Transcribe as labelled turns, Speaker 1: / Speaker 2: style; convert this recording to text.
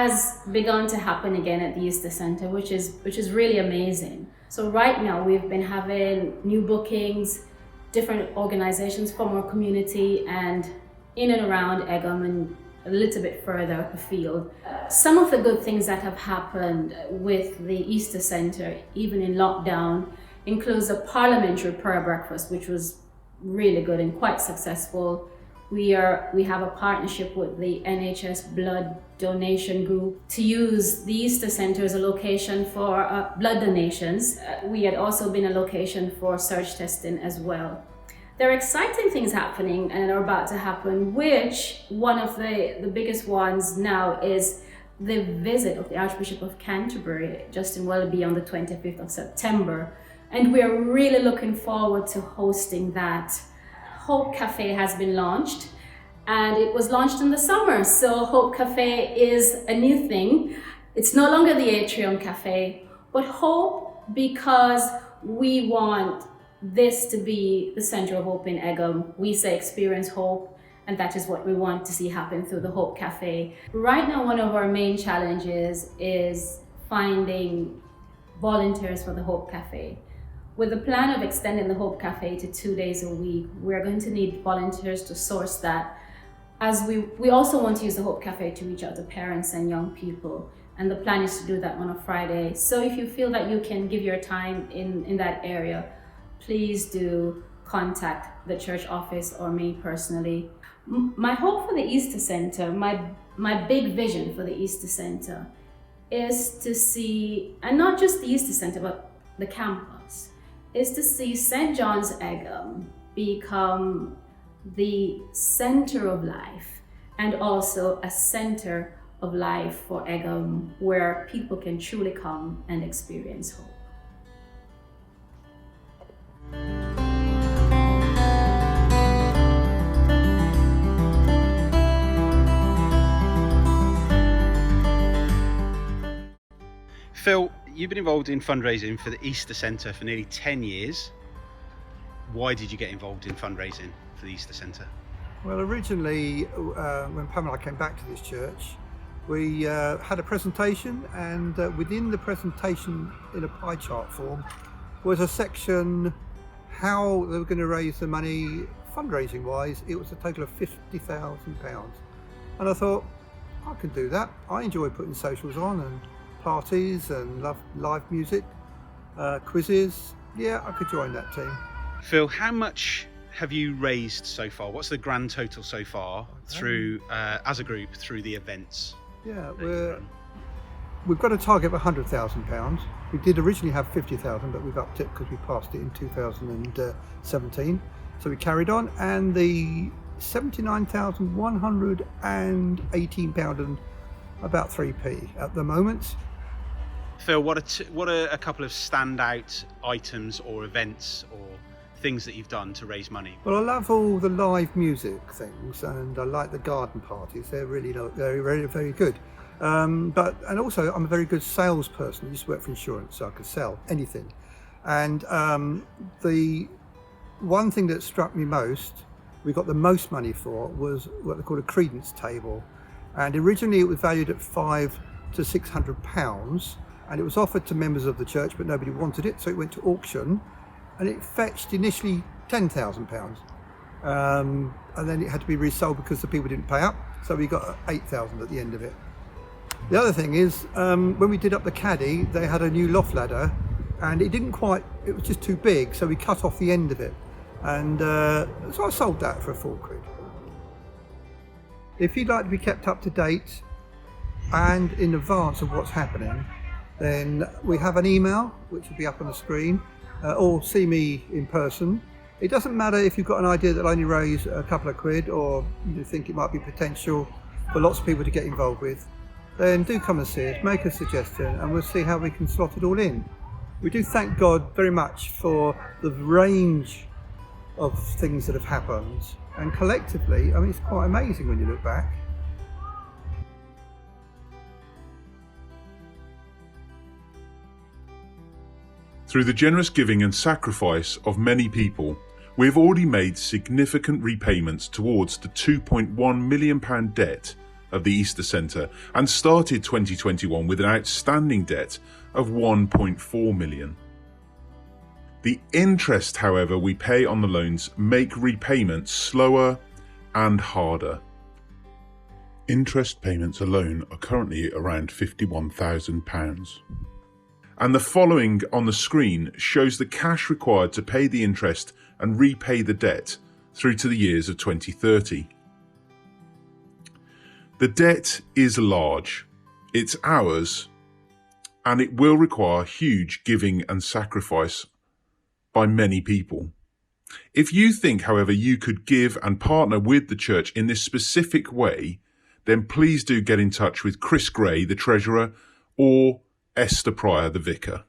Speaker 1: has begun to happen again at the Easter Center, which is really amazing. So right now we've been having new bookings, different organizations from our community and in and around Egham and a little bit further afield. Some of the good things that have happened with the Easter Center, even in lockdown, includes a parliamentary prayer breakfast, which was really good and quite successful. We have a partnership with the NHS Blood Donation Group to use the Easter Center as a location for blood donations. We had also been a location for surge testing as well. There are exciting things happening and are about to happen, which one of the biggest ones now is the visit of the Archbishop of Canterbury, Justin Welby, on the 25th of September. And we are really looking forward to hosting that. Hope Cafe has been launched, and it was launched in the summer. So Hope Cafe is a new thing. It's no longer the Atrium Cafe, but Hope, because we want this to be the center of hope in Egham. We say experience hope, and that is what we want to see happen through the Hope Cafe. Right now, one of our main challenges is finding volunteers for the Hope Cafe. With the plan of extending the Hope Cafe to 2 days a week, we're going to need volunteers to source that. As we also want to use the Hope Cafe to reach out to parents and young people. And the plan is to do that on a Friday. So if you feel that you can give your time in that area, please do contact the church office or me personally. My hope for the Easter Center, my big vision for the Easter Center is to see, and not just the Easter Center, but the campus, is to see St. John's Egham become the center of life and also a center of life for Egham where people can truly come and experience hope.
Speaker 2: Phil, you've been involved in fundraising for the Easter Centre for nearly 10 years. Why did you get involved in fundraising for the Easter Centre?
Speaker 3: Well, originally, when Pam and I came back to this church, we had a presentation, and within the presentation, in a pie chart form, was a section how they were going to raise the money fundraising wise. It was a total of £50,000. And I thought, I can do that. I enjoy putting socials on and parties and love live music, quizzes. Yeah, I could join that team.
Speaker 2: Phil, how much have you raised so far? What's the grand total so far through, as a group, through the events?
Speaker 3: Yeah, we've got a target of £100,000. We did originally have 50,000, but we've upped it because we passed it in 2017. So we carried on, and the £79,118 and about 3p at the moment.
Speaker 2: Phil, what are a couple of standout items or events or things that you've done to raise money?
Speaker 3: Well, I love all the live music things, and I like the garden parties. They're really very, very, very good. And also I'm a very good salesperson. I used to work for insurance, so I could sell anything. And the one thing that struck me most, we got the most money for, was what they call a credence table. And originally it was valued at £500 to £600, and it was offered to members of the church, but nobody wanted it, so it went to auction, and it fetched initially £10,000. And then it had to be resold because the people didn't pay up, so we got £8,000 at the end of it. The other thing is, when we did up the caddy, they had a new loft ladder, and it was just too big, so we cut off the end of it. And so I sold that for £4. If you'd like to be kept up to date and in advance of what's happening, then we have an email, which will be up on the screen, or see me in person. It doesn't matter if you've got an idea that I only raise a couple of quid, or you think it might be potential for lots of people to get involved with, then do come and see us, make a suggestion, and we'll see how we can slot it all in. We do thank God very much for the range of things that have happened, and collectively, I mean, it's quite amazing when you look back.
Speaker 4: Through the generous giving and sacrifice of many people, we have already made significant repayments towards the £2.1 million debt of the Easter Centre and started 2021 with an outstanding debt of 1.4 million. The interest, however, we pay on the loans make repayment slower and harder. Interest payments alone are currently around £51,000. And the following on the screen shows the cash required to pay the interest and repay the debt through to the years of 2030. The debt is large, it's ours, and it will require huge giving and sacrifice by many people. If you think, however, you could give and partner with the church in this specific way, then please do get in touch with Chris Gray, the treasurer, or Esther Pryor, the vicar.